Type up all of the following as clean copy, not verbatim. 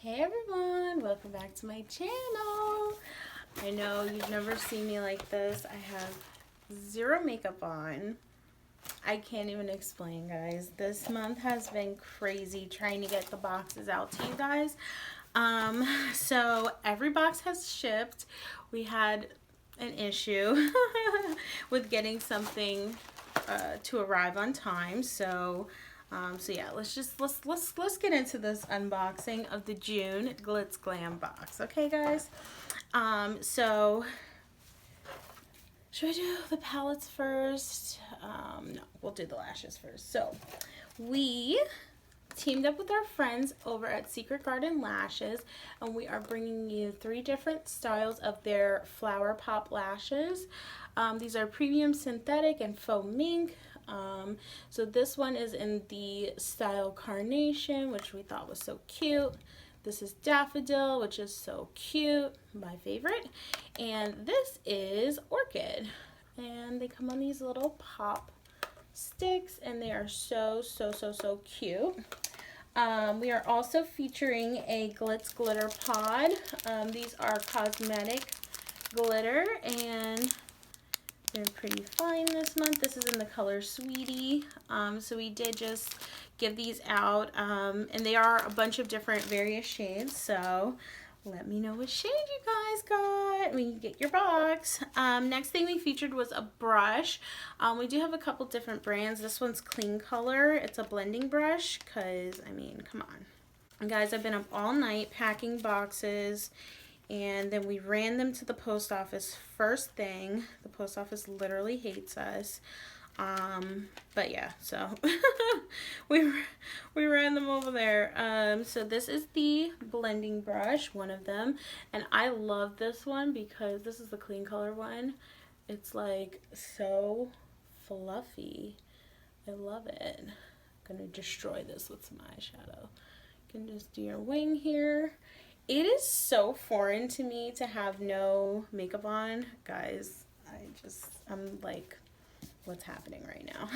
Hey everyone, welcome back to my channel. I know you've never seen me like this. I have zero makeup on. I can't even explain, guys. This month has been crazy trying to get the boxes out to you guys. So every box has shipped. We had an issue with getting something to arrive on time. So yeah, let's get into this unboxing of the June Glitzglambox. Okay, guys. So should I do the palettes first? No, we'll do the lashes first. So we teamed up with our friends over at Secret Garden Lashes, and we are bringing you 3 different styles of their Flower Pop lashes. These are premium synthetic and faux mink. So this one is in the style Carnation, which we thought was so cute. This is Daffodil, which is so cute, my favorite. And this is Orchid. And they come on these little pop sticks, and they are so cute. We are also featuring a Glitz glitter pod. These are cosmetic glitter, and they're pretty fine this month. This is in the color Sweetie. So we did just give these out, and they are a bunch of different various shades. So let me know what shade you guys got when you get your box. Next thing we featured was a brush. We do have a couple different brands. This one's Clean Color. It's a blending brush because, I mean, come on. And guys, I've been up all night packing boxes, and then we ran them to the post office first thing. The post office literally hates us. But yeah, so we ran them over there. So this is the blending brush, one of them, and I love this one because this is the Clean Color one. It's like so fluffy. I love it. I'm gonna destroy this with some eyeshadow. You can just do your wing here. It is so foreign to me to have no makeup on, guys. I'm like, what's happening right now?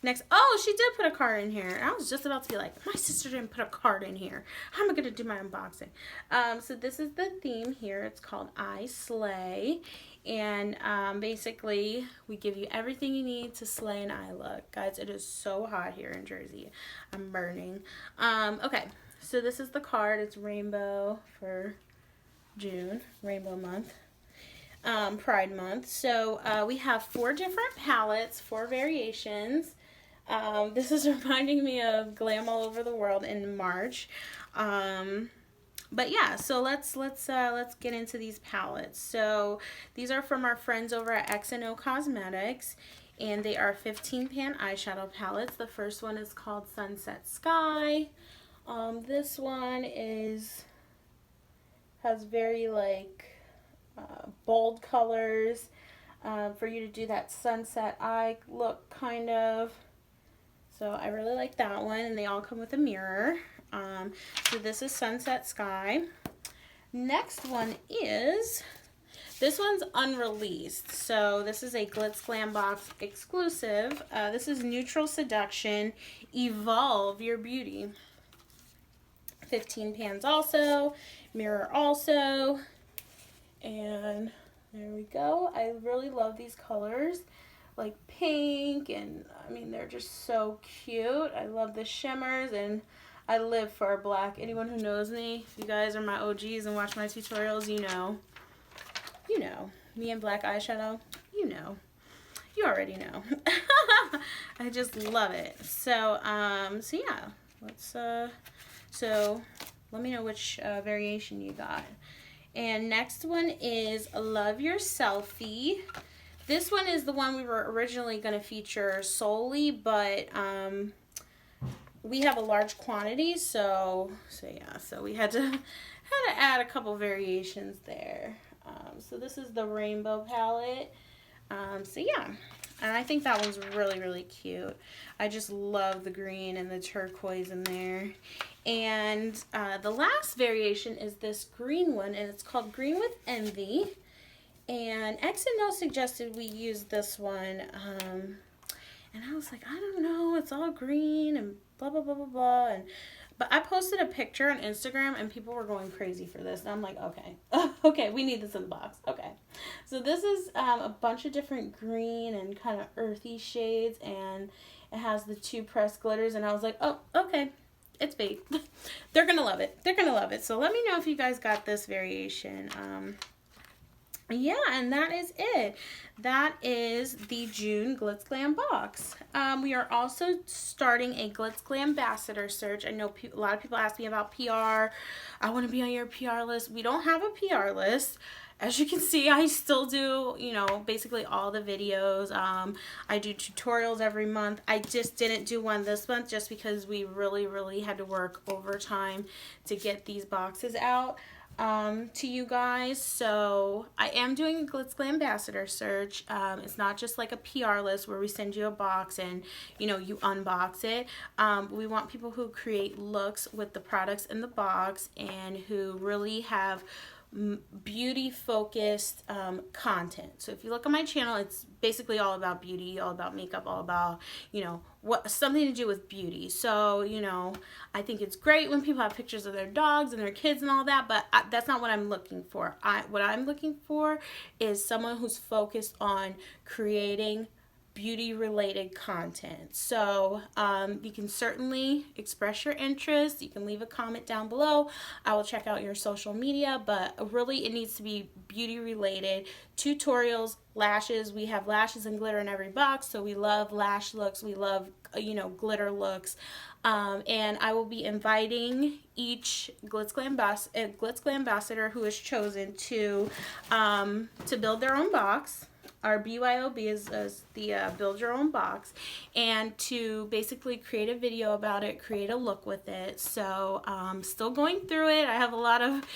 Next, oh, she did put a card in here. I was just about to be like, my sister didn't put a card in here. How am I gonna do my unboxing? So this is the theme here. It's called I Slay, and basically we give you everything you need to slay an eye look. Guys, it is so hot here in Jersey. I'm burning. Okay, so this is the card. It's rainbow for June, rainbow month. Pride month. So we have 4 different palettes, 4 variations. This is reminding me of Glam All Over the World in March. But yeah, so let's get into these palettes. So these are from our friends over at XNOCOSMETICS, and they are 15-pan eyeshadow palettes. The first one is called Sunset Sky. This one has very like bold colors for you to do that sunset eye look kind of. So I really like that one, and they all come with a mirror. So this is Sunset Sky. Next one is, this one's unreleased. So this is a Glitzglambox exclusive. This is Neutral Seduction, Evolve Your Beauty. 15 pans also, mirror also. And there we go. I really love these colors, like pink, and I mean, they're just so cute. I love the shimmers, and I live for black. Anyone who knows me, if you guys are my OGs and watch my tutorials, you know me and black eyeshadow, you already know. I just love it. So so yeah, so let me know which variation you got. And next one is Love Your Selfie. This one is the one we were originally going to feature solely, but we have a large quantity, so yeah, so we had to add a couple variations there. So this is the rainbow palette. So yeah, and I think that one's really cute. I just love the green and the turquoise in there. And the last variation is this green one, and it's called Green with Envy. And XNO suggested we use this one, and I was like, I don't know, it's all green and blah blah blah blah blah. But I posted a picture on Instagram and people were going crazy for this. And I'm like, okay, okay, we need this in the box. Okay. So this is a bunch of different green and kind of earthy shades, and it has the 2 pressed glitters. And I was like, oh, okay, it's bait. They're going to love it. They're going to love it. So let me know if you guys got this variation. Yeah, and that is it. That is the June Glitz Glam box. We are also starting a Glitzglambassador search. I know a lot of people ask me about PR. I want to be on your PR list. We don't have a PR list. As you can see, I still do, you know, basically all the videos. I do tutorials every month. I just didn't do one this month just because we really had to work overtime to get these boxes out to you guys. So I am doing a Glitzglambassador search. It's not just like a PR list where we send you a box and, you know, you unbox it. We want people who create looks with the products in the box and who really have beauty focused content. So if you look on my channel, it's basically all about beauty, all about makeup, all about, you know, something to do with beauty. So, you know, I think it's great when people have pictures of their dogs and their kids and all that, but that's not what I'm looking for. What I'm looking for is someone who's focused on creating beauty related content. So you can certainly express your interest. You can leave a comment down below. I will check out your social media, but really it needs to be beauty related. Tutorials, lashes. We have lashes and glitter in every box, so we love lash looks. We love, you know, glitter looks. And I will be inviting each Glitzglambassador who is chosen to build their own box. Our BYOB is the build your own box, and to basically create a video about it, create a look with it. So still going through it. I have a lot of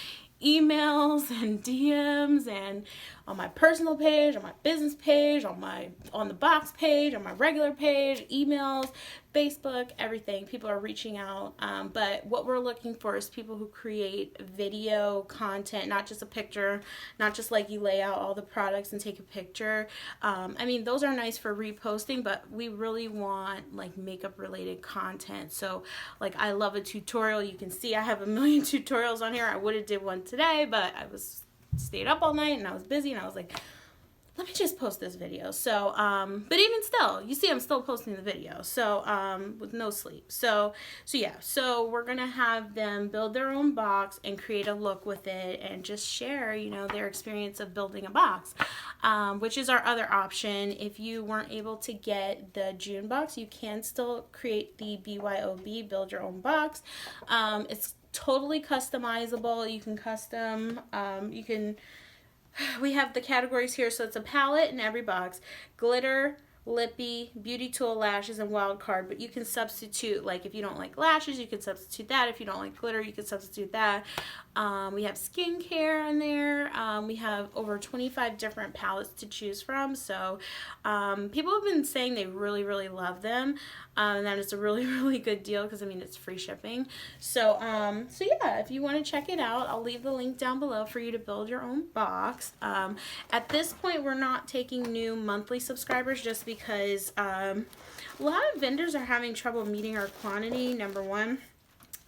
emails and DMs and on my personal page, on my business page, on the box page, on my regular page, emails, Facebook, everything. People are reaching out. But what we're looking for is people who create video content, not just a picture, not just like you lay out all the products and take a picture. I mean, those are nice for reposting, but we really want like makeup related content. So like I love a tutorial. You can see I have a million tutorials on here. I would have did one today, but I stayed up all night and I was busy and I was like, let me just post this video. So, but even still, you see I'm still posting the video. So, with no sleep. So yeah, so we're going to have them build their own box and create a look with it and just share, you know, their experience of building a box, which is our other option. If you weren't able to get the June box, you can still create the BYOB, build your own box. It's totally customizable. You can custom, we have the categories here, so it's a palette in every box, glitter, lippy, beauty tool, lashes, and wild card. But you can substitute, like if you don't like lashes, you can substitute that. If you don't like glitter, you can substitute that. We have skincare in there. We have over 25 different palettes to choose from. So people have been saying they really love them, and that it's a really good deal because I mean it's free shipping. So so yeah, if you want to check it out, I'll leave the link down below for you to build your own box. At this point, we're not taking new monthly subscribers just because a lot of vendors are having trouble meeting our quantity, number one.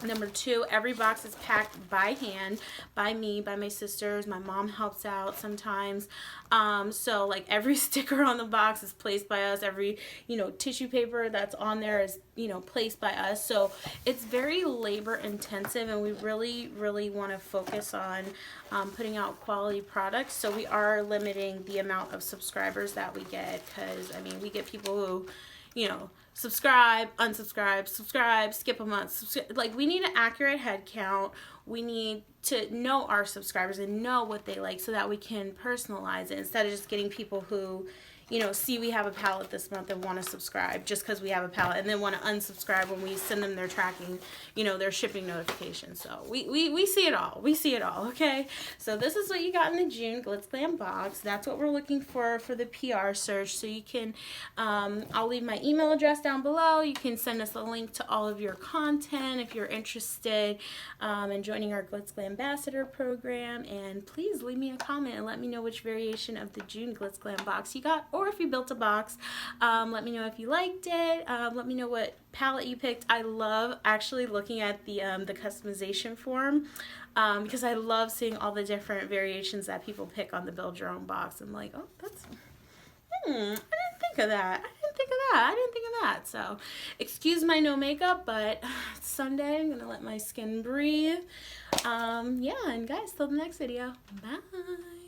Number two, every box is packed by hand, by me, by my sisters. My mom helps out sometimes. So like every sticker on the box is placed by us. Every, you know, tissue paper that's on there is, you know, placed by us. So it's very labor intensive, and we really want to focus on putting out quality products. So we are limiting the amount of subscribers that we get, because I mean, we get people who, you know, subscribe, unsubscribe, subscribe, skip a month. Like, we need an accurate head count. We need to know our subscribers and know what they like so that we can personalize it instead of just getting people who, you know, see we have a palette this month and want to subscribe just because we have a palette, and then want to unsubscribe when we send them their tracking, you know, their shipping notification. So we see it all. We see it all, okay? So this is what you got in the June Glitz Glam box. That's what we're looking for the PR search. So you can, I'll leave my email address down below. You can send us a link to all of your content if you're interested in joining our Glitzglambassador program. And please leave me a comment and let me know which variation of the June Glitz Glam box you got or if you built a box. Let me know if you liked it. Let me know what palette you picked. I love actually looking at the customization form because I love seeing all the different variations that people pick on the build your own box. I'm like, oh, that's, I didn't think of that. I didn't think of that. So excuse my no makeup, but it's Sunday. I'm gonna let my skin breathe. Yeah, and guys, till the next video. Bye.